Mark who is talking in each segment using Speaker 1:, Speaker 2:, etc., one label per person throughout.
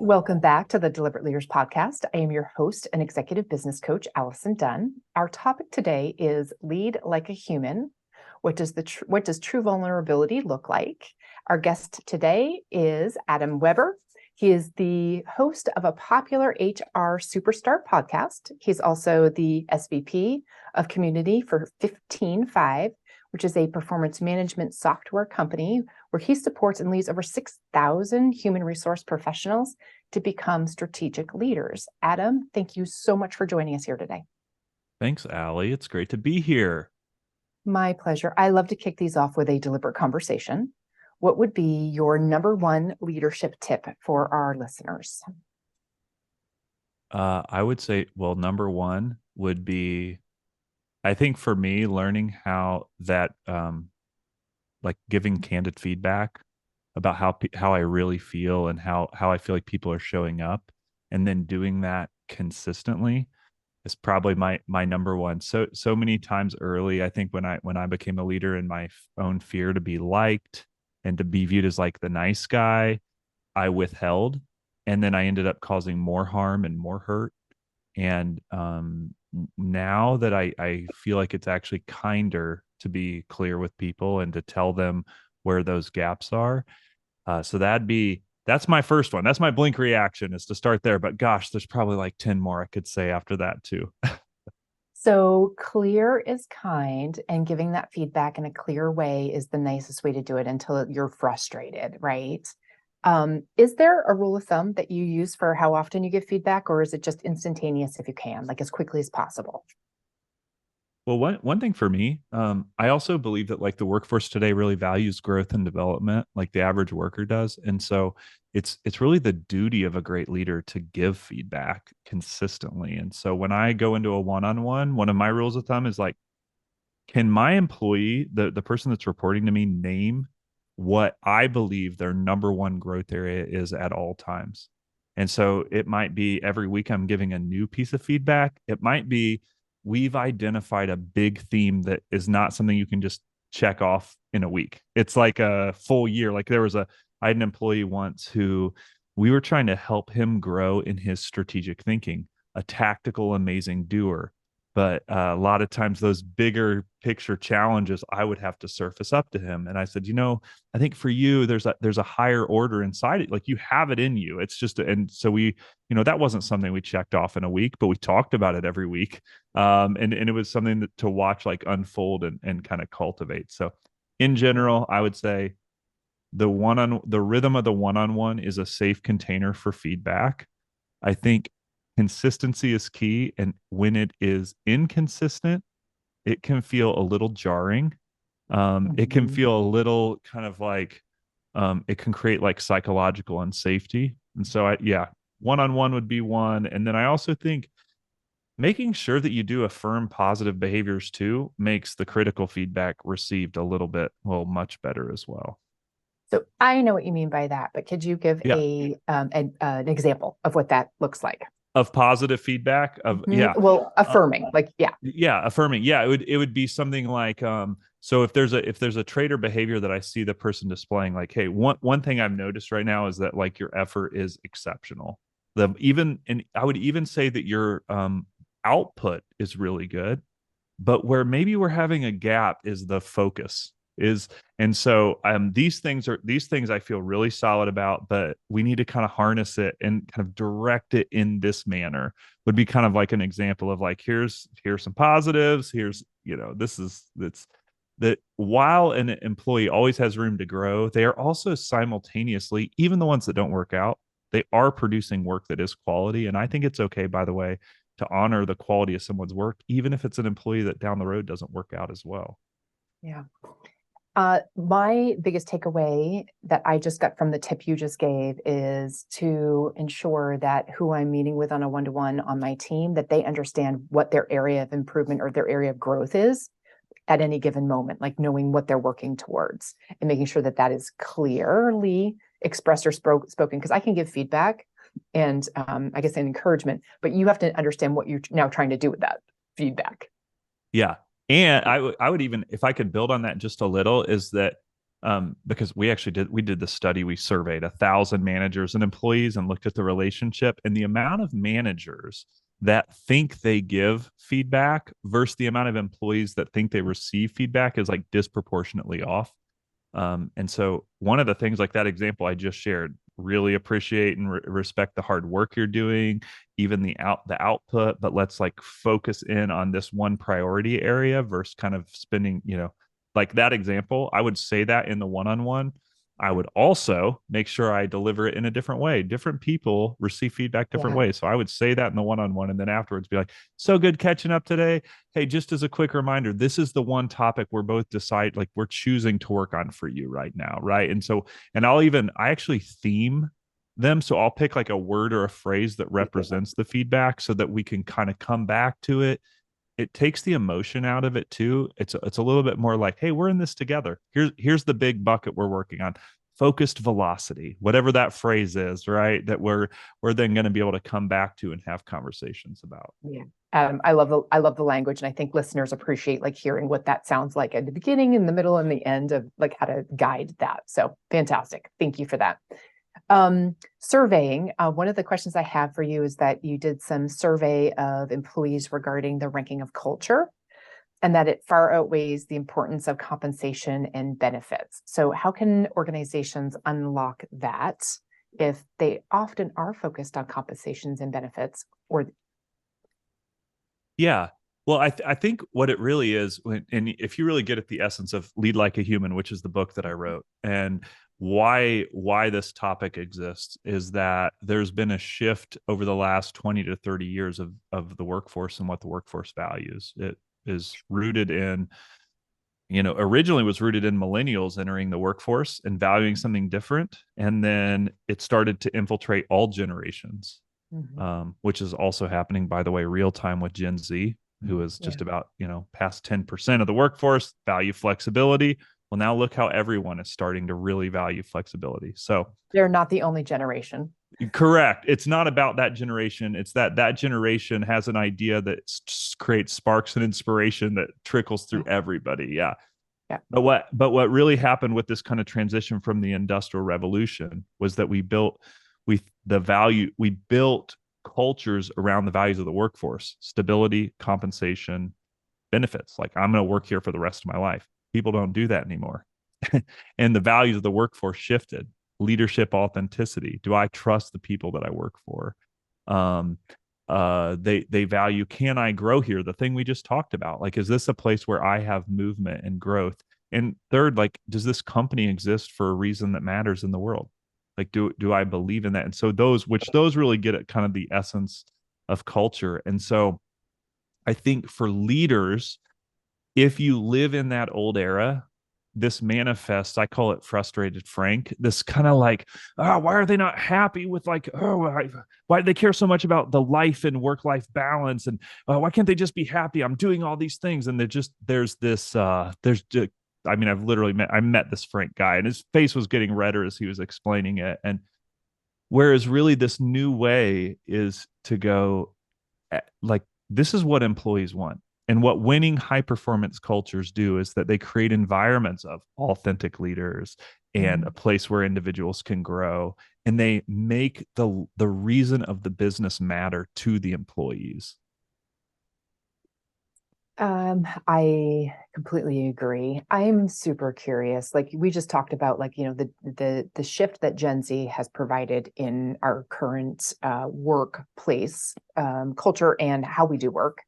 Speaker 1: Welcome back to the Deliberate Leaders Podcast. I am your host and executive business coach, Allison Dunn. Our topic today is Lead Like a Human. What does true vulnerability look like? Our guest today is Adam Weber. He is the host of a popular HR Superstar podcast. He's also the SVP of Community for 15Five, which is a performance management software company where he supports and leads over 6,000 human resource professionals to become strategic leaders. Adam, thank you so much for joining us here today.
Speaker 2: Thanks, Allie. It's great to be here.
Speaker 1: My pleasure. I love to kick these off with a deliberate conversation. What would be your number one leadership tip for our listeners?
Speaker 2: I would say, well, number one would be, I think for me, learning how that, like giving candid feedback about how I really feel and how I feel like people are showing up, and then doing that consistently is probably my number one. So many times early, I think when I became a leader in my own fear to be liked and to be viewed as like the nice guy, I withheld, and then I ended up causing more harm and more hurt. And now that I feel like it's actually kinder to be clear with people and to tell them where those gaps are. So that's my first one. That's my blink reaction, is to start there. But gosh, there's probably like 10 more I could say after that too.
Speaker 1: So clear is kind, and giving that feedback in a clear way is the nicest way to do it until you're frustrated, right? Is there a rule of thumb that you use for how often you give feedback, or is it just instantaneous if you can, like as quickly as possible?
Speaker 2: Well, one thing for me, I also believe that like the workforce today really values growth and development, like the average worker does, and so it's really the duty of a great leader to give feedback consistently. And so when I go into a one-on-one, one of my rules of thumb is like, can my employee, the person that's reporting to me, name what I believe their number one growth area is at all times? And so it might be every week I'm giving a new piece of feedback. It might be we've identified a big theme that is not something you can just check off in a week. It's like a full year. Like I had an employee once who we were trying to help him grow in his strategic thinking, a tactical, amazing doer. But a lot of times those bigger picture challenges, I would have to surface up to him. And I said, I think for you, there's a higher order inside it. Like you have it in you. It's just, and so that wasn't something we checked off in a week, but we talked about it every week. And it was something to watch like unfold and kind of cultivate. So in general, I would say the rhythm of the one-on-one is a safe container for feedback. I think consistency is key. And when it is inconsistent, it can feel a little jarring. It can feel a little kind of like, it can create like psychological unsafety. And so one-on-one would be one. And then I also think making sure that you do affirm positive behaviors too makes the critical feedback received a little bit, well, much better as well.
Speaker 1: So I know what you mean by that, but could you give
Speaker 2: Yeah.
Speaker 1: an example of what that looks like?
Speaker 2: Of positive feedback of, yeah.
Speaker 1: Well, affirming,
Speaker 2: Affirming. Yeah, it would be something like, so if there's a trait or behavior that I see the person displaying, like, hey, one thing I've noticed right now is that like your effort is exceptional. And I would even say that your output is really good, but where maybe we're having a gap is the focus is. And so these things I feel really solid about, but we need to kind of harness it and kind of direct it in this manner. Would be kind of like an example of like, here's some positives, that's that while an employee always has room to grow, they are also simultaneously, even the ones that don't work out, they are producing work that is quality. And I think it's okay, by the way, to honor the quality of someone's work, even if it's an employee that down the road doesn't work out as well.
Speaker 1: Yeah. My biggest takeaway that I just got from the tip you just gave is to ensure that who I'm meeting with on a one-to-one on my team, that they understand what their area of improvement or their area of growth is at any given moment, like knowing what they're working towards and making sure that that is clearly expressed or spoken. Because I can give feedback and I guess an encouragement, but you have to understand what you're now trying to do with that feedback.
Speaker 2: Yeah. And I would even, if I could build on that just a little, is that because we did the study. We surveyed 1,000 managers and employees and looked at the relationship, and the amount of managers that think they give feedback versus the amount of employees that think they receive feedback is like disproportionately off. And so one of the things, like that example I just shared, really appreciate and respect the hard work you're doing, even the output, but let's like focus in on this one priority area versus kind of spending, like that example. I would say that in the one-on-one. I would also make sure I deliver it in a different way. Different people receive feedback different
Speaker 1: Yeah.
Speaker 2: ways. So I would say that in the one-on-one, and then afterwards be like, so good catching up today. Hey, just as a quick reminder, this is the one topic we're both decide like we're choosing to work on for you right now, right? And so, and I actually theme them, so I'll pick like a word or a phrase that represents the feedback so that we can kind of come back to it. It takes the emotion out of it too. It's a little bit more like, hey, we're in this together. Here's the big bucket we're working on. Focused velocity, whatever that phrase is, right? That we're then going to be able to come back to and have conversations about.
Speaker 1: Yeah. I love the language, and I think listeners appreciate like hearing what that sounds like at the beginning, in the middle, and the end of like how to guide that. So fantastic. Thank you for that. Surveying, one of the questions I have for you is that you did some survey of employees regarding the ranking of culture, and that it far outweighs the importance of compensation and benefits. So how can organizations unlock that if they often are focused on compensations and benefits? Or
Speaker 2: Yeah. Well, I think what it really is, and if you really get at the essence of Lead Like a Human, which is the book that I wrote, and why this topic exists, is that there's been a shift over the last 20 to 30 years of the workforce and what the workforce values. It is rooted in, originally was rooted in millennials entering the workforce and valuing something different, and then it started to infiltrate all generations,
Speaker 1: Mhm.
Speaker 2: which is also happening, by the way, real time with Gen Z, who is
Speaker 1: Yeah,
Speaker 2: just about, past 10% of the workforce, value flexibility. Well, now look how everyone is starting to really value flexibility. So,
Speaker 1: they're not the only generation.
Speaker 2: correct. It's not about that generation. It's that generation has an idea that creates sparks and inspiration that trickles through
Speaker 1: Yeah,
Speaker 2: everybody. Yeah.
Speaker 1: yeah.
Speaker 2: But what really happened with this kind of transition from the industrial revolution was that we built cultures around the values of the workforce: stability, compensation, benefits. Like, I'm going to work here for the rest of my life. People don't do that anymore. And the values of the workforce shifted: leadership, authenticity. Do I trust the people that I work for? um they value, can I grow here, the thing we just talked about, like, is this a place where I have movement and growth? And third, like, does this company exist for a reason that matters in the world? Like, do I believe in that? And so those really get at kind of the essence of culture. And so I think for leaders, if you live in that old era, this manifests, I call it frustrated Frank, this kind of like, oh, why are they not happy with, like, why do they care so much about the life and work-life balance? And why can't they just be happy? I'm doing all these things. And there's this, I mean, I met this Frank guy, and his face was getting redder as he was explaining it. And whereas really this new way is to go, like, this is what employees want. And what winning high performance cultures do is that they create environments of authentic leaders and a
Speaker 1: Mhm.
Speaker 2: place where individuals can grow, and they make the reason of the business matter to the employees.
Speaker 1: I completely agree. I'm super curious. Like we just talked about, like, the shift that Gen Z has provided in our current workplace culture and how we do work,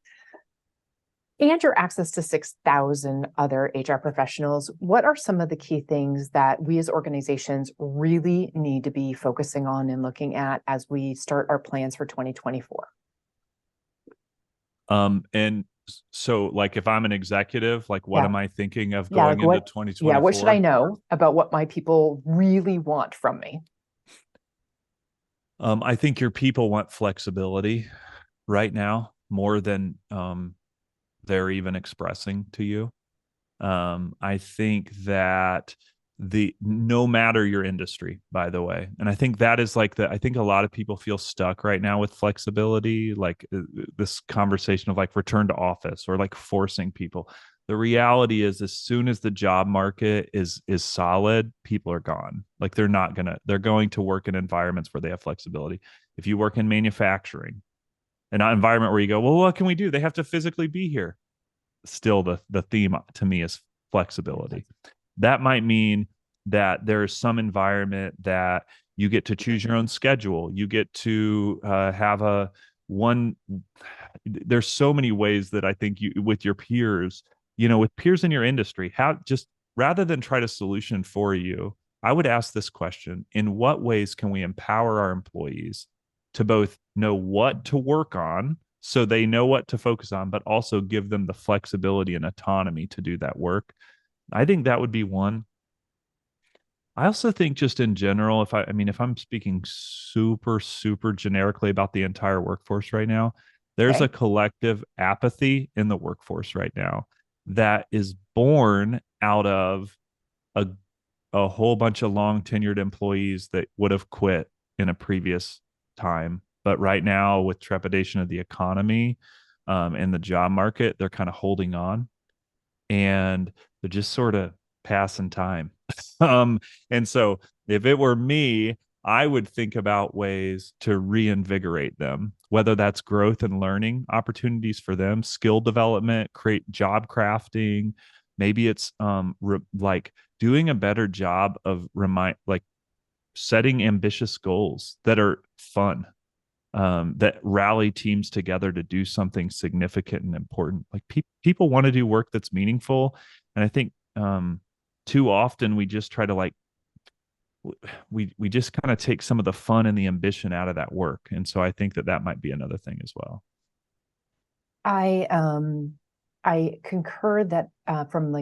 Speaker 1: and your access to 6,000 other HR professionals. What are some of the key things that we as organizations really need to be focusing on and looking at as we start our plans for 2024?
Speaker 2: And so, like, if I'm an executive, like, what
Speaker 1: Yeah.
Speaker 2: am I thinking of
Speaker 1: Yeah.
Speaker 2: going
Speaker 1: Like
Speaker 2: into
Speaker 1: what should I
Speaker 2: 2024?
Speaker 1: know about what my people really want from me?
Speaker 2: I think your people want flexibility right now more than they're even expressing to you. I think that the no matter your industry, by the way, and I think that is like I think a lot of people feel stuck right now with flexibility, like this conversation of like return to office or like forcing people. The reality is, as soon as the job market is solid, people are gone. Like they're going to work in environments where they have flexibility. If you work in manufacturing, an environment where you go, well, what can we do? They have to physically be here. Still, the theme to me is flexibility. That might mean that there's some environment that you get to choose your own schedule. You get to have a one. There's so many ways that I think you, with your peers, with peers in your industry, how just rather than try to solution for you, I would ask this question: in what ways can we empower our employees to both know what to work on so they know what to focus on, but also give them the flexibility and autonomy to do that work? I think that would be one. I also think just in general, if I'm speaking super, super generically about the entire workforce right now, there's a
Speaker 1: Okay.
Speaker 2: collective apathy in the workforce right now that is born out of a, a whole bunch of long tenured employees that would have quit in a previous time. But right now, with trepidation of the economy and the job market, they're kind of holding on and they're just sort of passing time. And so if it were me, I would think about ways to reinvigorate them, whether that's growth and learning opportunities for them, skill development, create job crafting. Maybe it's like doing a better job of like setting ambitious goals that are fun, that rally teams together to do something significant and important. Like people want to do work that's meaningful, and I think too often we just try to like we just kind of take some of the fun and the ambition out of that work, and so I think that that might be another thing as well.
Speaker 1: I I concur that from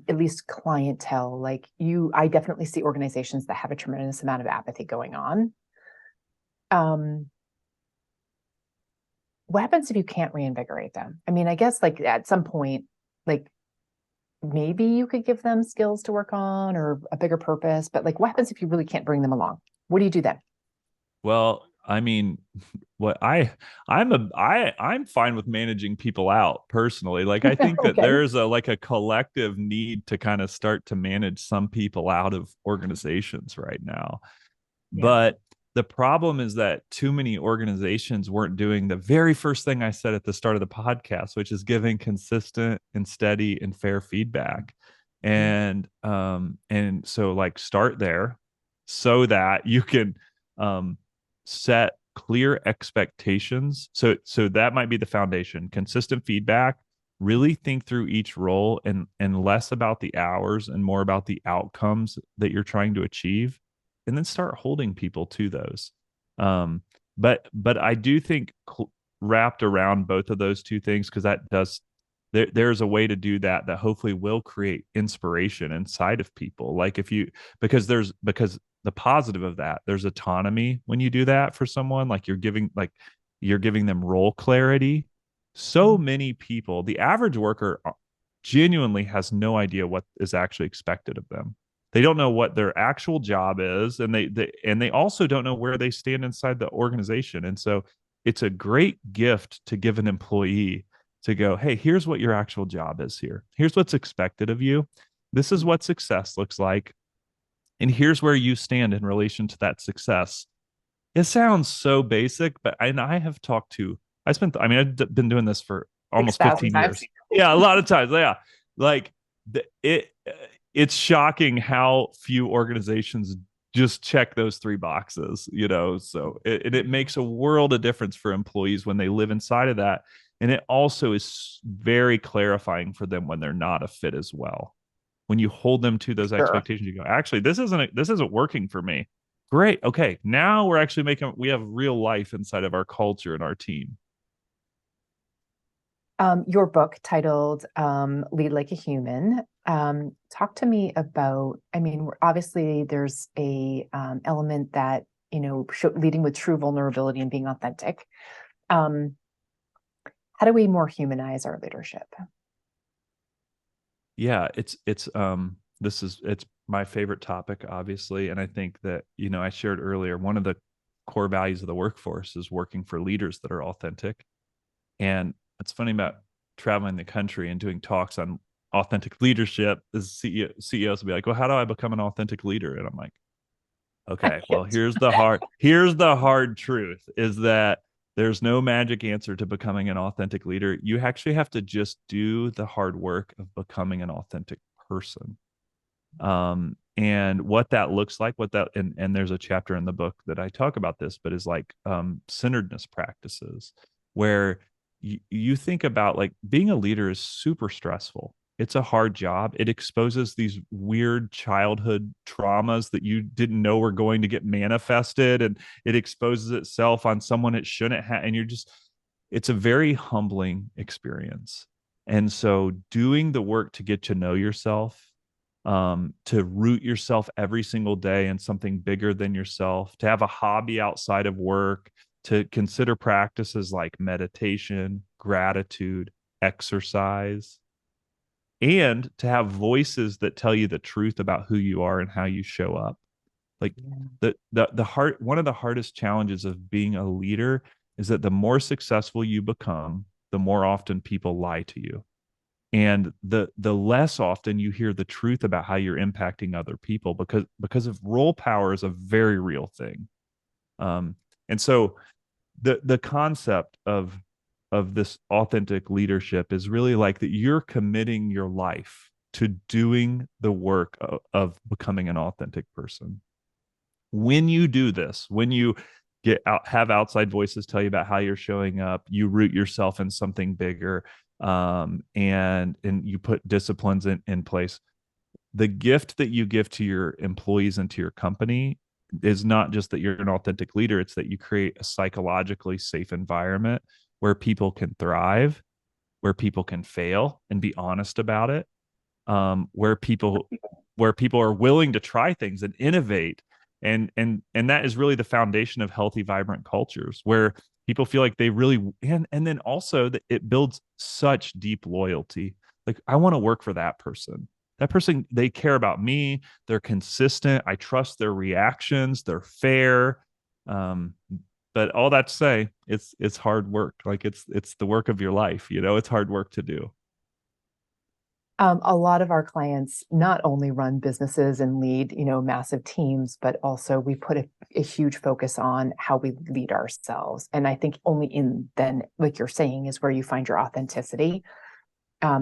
Speaker 1: at least clientele, I definitely see organizations that have a tremendous amount of apathy going on. Um, what happens if you can't reinvigorate them? I mean, I guess like at some point, like maybe you could give them skills to work on or a bigger purpose, but like what happens if you really can't bring them along? What do you do then?
Speaker 2: Well, I mean, what I'm fine with managing people out personally. Like I think that
Speaker 1: Okay.
Speaker 2: there's a like a collective need to kind of start to manage some people out of organizations right now.
Speaker 1: Yeah.
Speaker 2: But the problem is that too many organizations weren't doing the very first thing I said at the start of the podcast, which is giving consistent and steady and fair feedback.
Speaker 1: Mhm.
Speaker 2: And so like start there so that you can um set clear expectations. So that might be the foundation. Consistent feedback, really think through each role and less about the hours and more about the outcomes that you're trying to achieve, and then start holding people to those. Um, but I do think wrapped around both of those two things, because that does there's a way to do that that hopefully will create inspiration inside of people. Like if you because the positive of that, there's autonomy when you do that for someone. You're giving them role clarity. So
Speaker 1: Mhm.
Speaker 2: many people, the average worker genuinely has no idea what is actually expected of them. They don't know what their actual job is, and they also don't know where they stand inside the organization. And so it's a great gift to give an employee to go, hey, here's what your actual job is here. Here's what's expected of you. This is what success looks like. And here's where you stand in relation to that success. It sounds so basic, but I have talked to, I've been doing this for almost
Speaker 1: 6,000
Speaker 2: 15
Speaker 1: times.
Speaker 2: years. Yeah, a lot of times. Yeah. Like it's shocking how few organizations just check those three boxes. So it makes a world of difference for employees when they live inside of that. And it also is very clarifying for them when they're not a fit as well. When you hold them to those
Speaker 1: Sure.
Speaker 2: expectations, you go, actually, this isn't working for me. Great. Okay. Now we have real life inside of our culture and our team.
Speaker 1: Your book titled Lead Like a Human. Talk to me about, I mean, obviously there's a element that, leading with true vulnerability and being authentic. Um, how do we more humanize our leadership?
Speaker 2: Yeah, it's my favorite topic, obviously. And I think that, I shared earlier, one of the core values of the workforce is working for leaders that are authentic. And it's funny about traveling the country and doing talks on authentic leadership, as CEOs will be like, well, how do I become an authentic leader? And I'm like,
Speaker 1: I
Speaker 2: okay, well,
Speaker 1: can't.
Speaker 2: here's the hard truth is that there's no magic answer to becoming an authentic leader. You actually have to just do the hard work of becoming an authentic person. And what that looks like, what that and there's a chapter in the book that I talk about this, but is like centeredness practices where you think about like being a leader is super stressful. It's a hard job. It exposes these weird childhood traumas that you didn't know were going to get manifested, and it exposes itself on someone it shouldn't have. And it's a very humbling experience. And so, doing the work to get to know yourself, to root yourself every single day in something bigger than yourself, to have a hobby outside of work, to consider practices like meditation, gratitude, exercise, and to have voices that tell you the truth about who you are and how you show up. Like
Speaker 1: Yeah.
Speaker 2: the heart, one of the hardest challenges of being a leader is that the more successful you become, the more often people lie to you, and the less often you hear the truth about how you're impacting other people, because of role power is a very real thing. And so the concept of this authentic leadership is really like that you're committing your life to doing the work of becoming an authentic person. When you do this, when you get out, have outside voices tell you about how you're showing up, you root yourself in something bigger, and you put disciplines in place. The gift that you give to your employees and to your company is not just that you're an authentic leader, it's that you create a psychologically safe environment where people can thrive, where people can fail and be honest about it, where people are willing to try things and innovate, and that is really the foundation of healthy, vibrant cultures where people feel like they really, and then also that it builds such deep loyalty. Like, I want to work for that person. That person, they care about me. They're consistent. I trust their reactions. They're fair. Um, but all that to say, it's hard work. Like it's the work of your life. It's hard work to do.
Speaker 1: A lot of our clients not only run businesses and lead, massive teams, but also we put a huge focus on how we lead ourselves. And I think only in then, like you're saying, is where you find your authenticity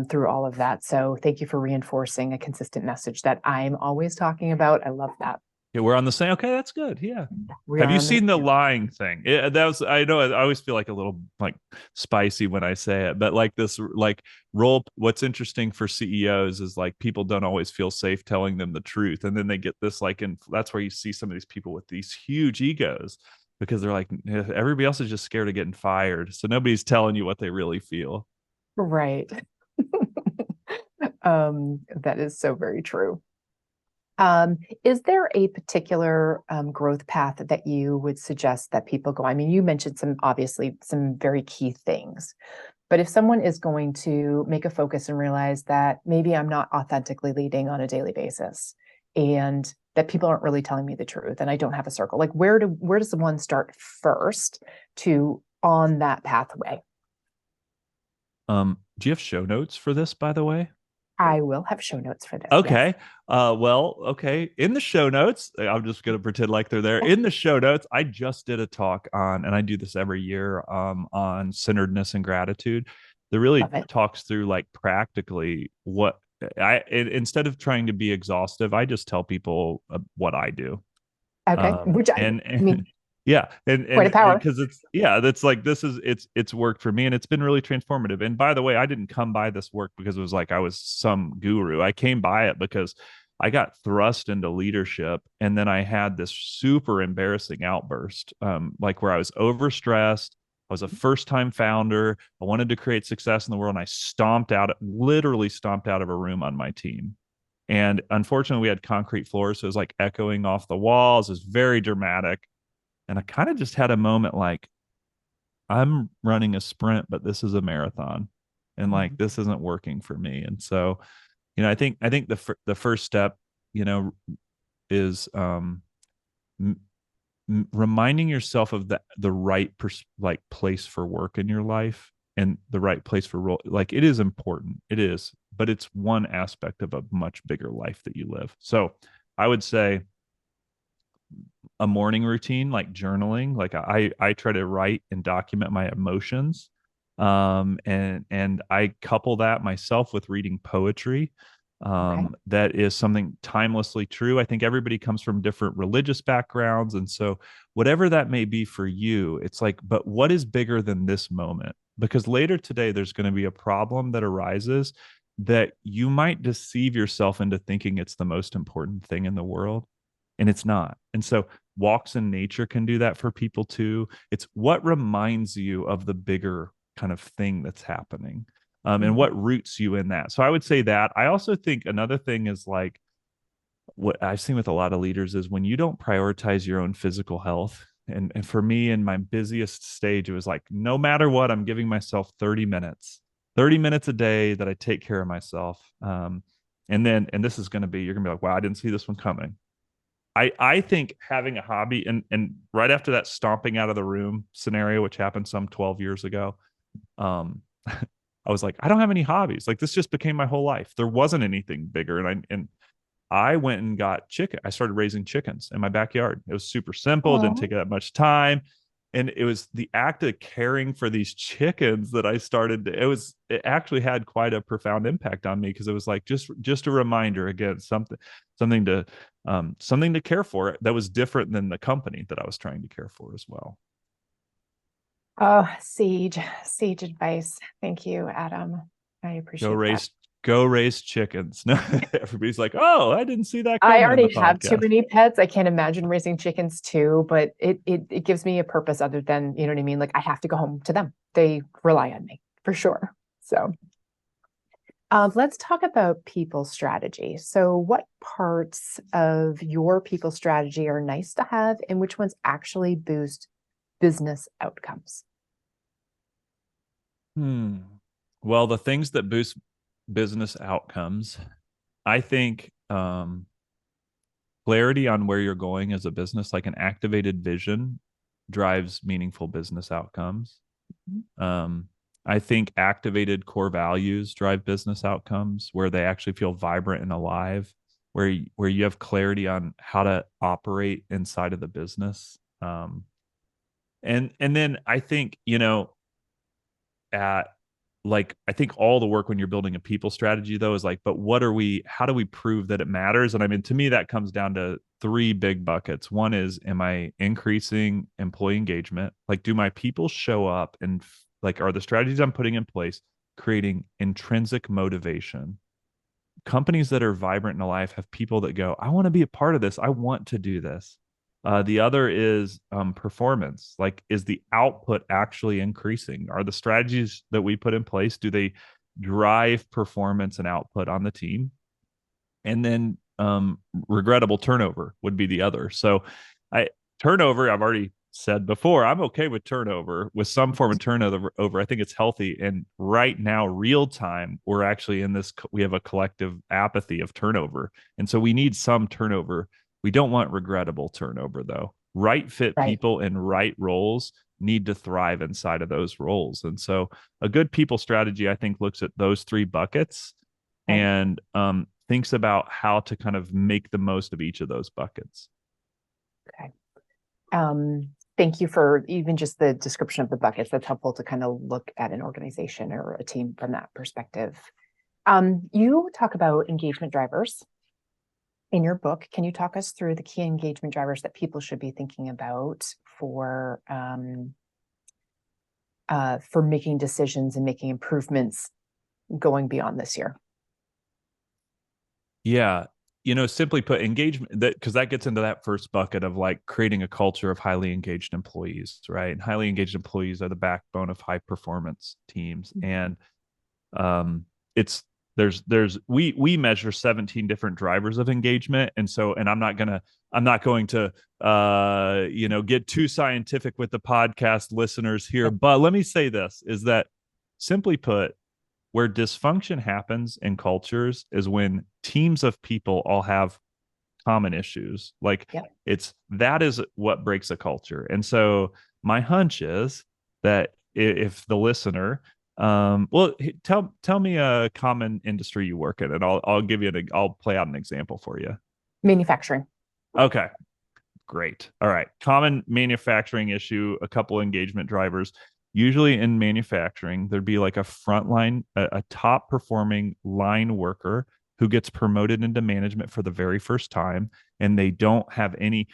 Speaker 1: through all of that. So thank you for reinforcing a consistent message that I'm always talking about. I love that.
Speaker 2: Yeah, we're on the same. Okay, that's good. Yeah.
Speaker 1: We
Speaker 2: Have
Speaker 1: are
Speaker 2: you
Speaker 1: on the
Speaker 2: seen the
Speaker 1: same.
Speaker 2: lying thing? That was, I know, I always feel like a little like spicy when I say it, but like this, like role. What's interesting for CEOs is like people don't always feel safe telling them the truth, and then they get this like, and that's where you see some of these people with these huge egos because they're like everybody else is just scared of getting fired, so nobody's telling you what they really feel.
Speaker 1: Right. That is so very true. Is there a particular growth path that you would suggest that people go? I mean, you mentioned obviously some very key things, but if someone is going to make a focus and realize that maybe I'm not authentically leading on a daily basis and that people aren't really telling me the truth and I don't have a circle, like where does one start first to on that pathway?
Speaker 2: Do you have show notes for this, by the way?
Speaker 1: I will have show notes for this. Yes.
Speaker 2: Okay. Well, okay. In the show notes, I'm just gonna pretend like they're there. In the show notes, I just did a talk on, and I do this every year, on centeredness and gratitude. That really
Speaker 1: Love it.
Speaker 2: talks through like practically what instead of trying to be exhaustive, I just tell people what I do.
Speaker 1: Okay. Which I
Speaker 2: And
Speaker 1: mean,
Speaker 2: yeah, and
Speaker 1: quite a
Speaker 2: and
Speaker 1: power.
Speaker 2: because it's, yeah, that's like, this is, it's worked for me, and it's been really transformative. And by the way, I didn't come by this work because it was like I was some guru. I came by it because I got thrust into leadership, and then I had this super embarrassing outburst, like where I was overstressed. I was a first time founder. I wanted to create success in the world, and I literally stomped out of a room on my team. And unfortunately, we had concrete floors, so it was like echoing off the walls. It was very dramatic. And I kind of just had a moment like, I'm running a sprint, but this is a marathon. And like,
Speaker 1: Mhm.
Speaker 2: this isn't working for me. And so, I think the first step, is m- reminding yourself of the right like place for work in your life, and the right place for role. Like it is important. It is, but it's one aspect of a much bigger life that you live. So I would say a morning routine like journaling, like I try to write and document my emotions, and I couple that myself with reading poetry.
Speaker 1: Okay.
Speaker 2: That is something timelessly true. I think everybody comes from different religious backgrounds, and so whatever that may be for you, it's like, but what is bigger than this moment? Because later today there's going to be a problem that arises that you might deceive yourself into thinking it's the most important thing in the world, and it's not. And so walks in nature can do that for people too. It's what reminds you of the bigger kind of thing that's happening, and
Speaker 1: Mhm.
Speaker 2: what roots you in that. So I would say that. I also think another thing is like what I've seen with a lot of leaders is when you don't prioritize your own physical health. And for me, in my busiest stage, it was like, no matter what, I'm giving myself 30 minutes a day that I take care of myself. And this is going to be, you're going to be like, wow, I didn't see this one coming. I think having a hobby, and right after that stomping out of the room scenario, which happened some 12 years ago, I was like, I don't have any hobbies. Like this just became my whole life. There wasn't anything bigger. And I went and got chicken. I started raising chickens in my backyard. It was super simple, it didn't
Speaker 1: Oh,
Speaker 2: take that much time. And it was the act of caring for these chickens that it actually had quite a profound impact on me, because it was like just a reminder again, something to something to care for that was different than the company that I was trying to care for as well.
Speaker 1: oh, sage advice. Thank you, Adam. I
Speaker 2: Go
Speaker 1: appreciate that.
Speaker 2: raise go raise chickens. No, everybody's like, oh, I didn't see that
Speaker 1: I
Speaker 2: coming in the
Speaker 1: already have too
Speaker 2: podcast.
Speaker 1: many pets. I can't imagine raising chickens too, but it gives me a purpose other than, you know what I mean? Like I have to go home to them. They rely on me for sure. So let's talk about people strategy. So what parts of your people strategy are nice to have and which ones actually boost business outcomes?
Speaker 2: Hmm. Well, the things that boost business outcomes, I think, clarity on where you're going as a business, like an activated vision, drives meaningful business outcomes. Um, I think activated core values drive business outcomes where they actually feel vibrant and alive, where you have clarity on how to operate inside of the business. And then I think, at like I think all the work when you're building a people strategy though is like, but how do we prove that it matters? And I mean, to me that comes down to three big buckets. One is, am I increasing employee engagement? Like, do my people show up, and like, are the strategies I'm putting in place creating intrinsic motivation? Companies that are vibrant and alive have people that go, I want to be a part of this. I want to do this. The other is performance. Like, is the output actually increasing? Are the strategies that we put in place, do they drive performance and output on the team? And then regrettable turnover would be the other. So I turnover, I've already said before, I'm okay with turnover, with some form of turnover. I think it's healthy. And right now, real time, we're actually in this, we have a collective apathy of turnover. And so we need some turnover. We don't want regrettable turnover though. Right fit
Speaker 1: Right.
Speaker 2: people in right roles need to thrive inside of those roles. And so a good people strategy, I think, looks at those three buckets
Speaker 1: Okay.
Speaker 2: and thinks about how to kind of make the most of each of those buckets.
Speaker 1: Okay. Thank you for even just the description of the buckets. That's helpful to kind of look at an organization or a team from that perspective. You talk about engagement drivers in your book. Can you talk us through the key engagement drivers that people should be thinking about for making decisions and making improvements going beyond this year?
Speaker 2: Yeah. Simply put, engagement, that because that gets into that first bucket of like creating a culture of highly engaged employees, right? And highly engaged employees are the backbone of high performance teams. And um it's we measure 17 different drivers of engagement. And so, and I'm not going to get too scientific with the podcast listeners here, but let me say this is that, simply put, where dysfunction happens in cultures is when teams of people all have common issues. Like,
Speaker 1: Yeah.
Speaker 2: that is what breaks a culture. And so my hunch is that if the listener Well, tell me a common industry you work in, and I'll give you I'll play out an example for you.
Speaker 1: Manufacturing.
Speaker 2: Okay, great. All right. Common manufacturing issue, a couple engagement drivers. Usually in manufacturing, there'd be like a frontline, a top performing line worker who gets promoted into management for the very first time, and they don't have any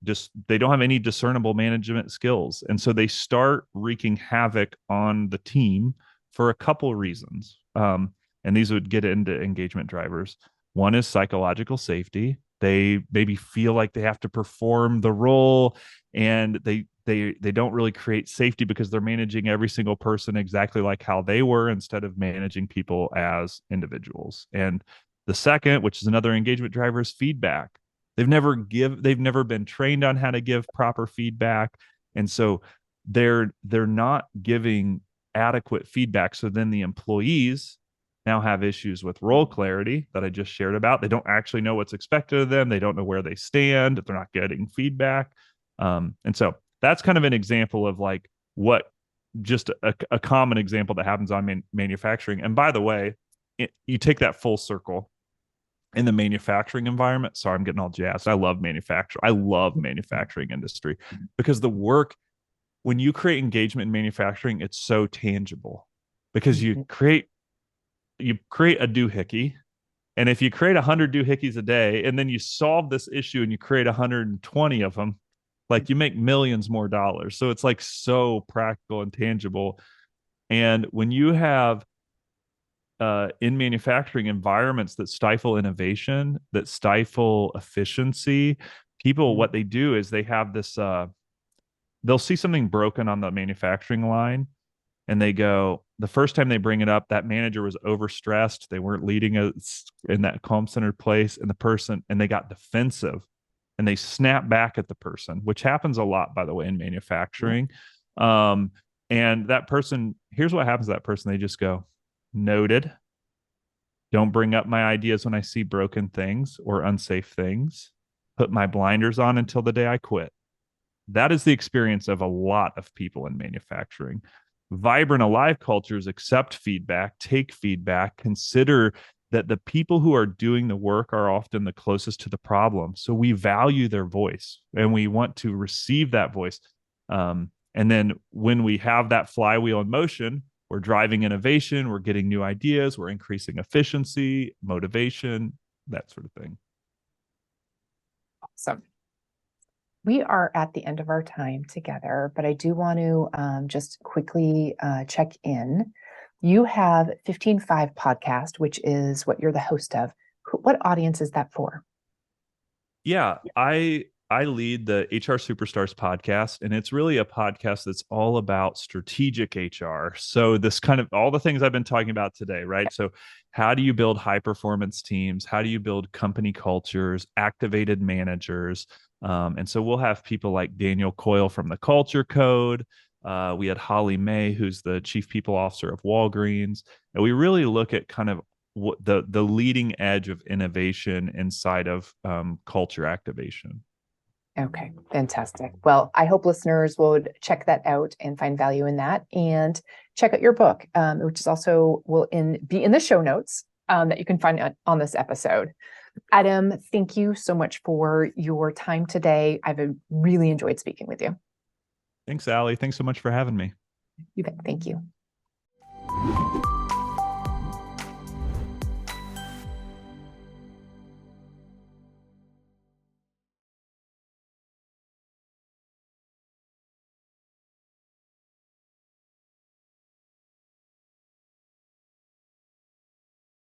Speaker 2: discernible management skills. And so they start wreaking havoc on the team for a couple reasons. And these would get into engagement drivers. One is psychological safety. They maybe feel like they have to perform the role, and they don't really create safety because they're managing every single person exactly like how they were instead of managing people as individuals. And the second, which is another engagement driver, is feedback. They've never been trained on how to give proper feedback, and so they're not giving adequate feedback. So then the employees now have issues with role clarity that I just shared about. They don't actually know what's expected of them. They don't know where they stand. They're not getting feedback. And so that's kind of an example of like what just a common example that happens on manufacturing. And by the way, you take that full circle in the manufacturing environment. Sorry, I'm getting all jazzed. I love manufacturing. I love manufacturing industry because the work, when you create engagement in manufacturing, it's so tangible because you create a doohickey. And if you create 100 doohickeys a day and then you solve this issue and you create 120 of them, like you make millions more dollars. So it's like so practical and tangible. And when you have in manufacturing environments that stifle innovation, that stifle efficiency, people, what they do is they have this, they'll see something broken on the manufacturing line and they go, the first time they bring it up, that manager was overstressed. They weren't leading us in that calm centered place. And they got defensive and they snap back at the person, which happens a lot, by the way, in manufacturing. Um, and that person, here's what happens to that person. They just go, noted. Don't bring up my ideas when I see broken things or unsafe things. Put my blinders on until the day I quit. That is the experience of a lot of people in manufacturing. Vibrant, alive cultures accept feedback, take feedback, consider that the people who are doing the work are often the closest to the problem. So we value their voice and we want to receive that voice. And then when we have that flywheel in motion, we're driving innovation, we're getting new ideas, we're increasing efficiency, motivation, that sort of thing.
Speaker 1: Awesome. We are at the end of our time together, but I do want to just quickly check in. You have 15.5 podcast, which is what you're the host of. What audience is that for?
Speaker 2: Yeah, I lead the HR Superstars podcast, and it's really a podcast that's all about strategic HR. So this kind of all the things I've been talking about today, right? So how do you build high performance teams? How do you build company cultures, activated managers? And so we'll have people like Daniel Coyle from the Culture Code. We had Holly May, who's the chief people officer of Walgreens, and we really look at kind of what the leading edge of innovation inside of culture activation.
Speaker 1: Okay, fantastic. Well, I hope listeners would check that out and find value in that, and check out your book, which is also be in the show notes that you can find on this episode. Adam, thank you so much for your time today. I've really enjoyed speaking with you.
Speaker 2: Thanks, Allie. Thanks so much for having me.
Speaker 1: You bet. Thank you.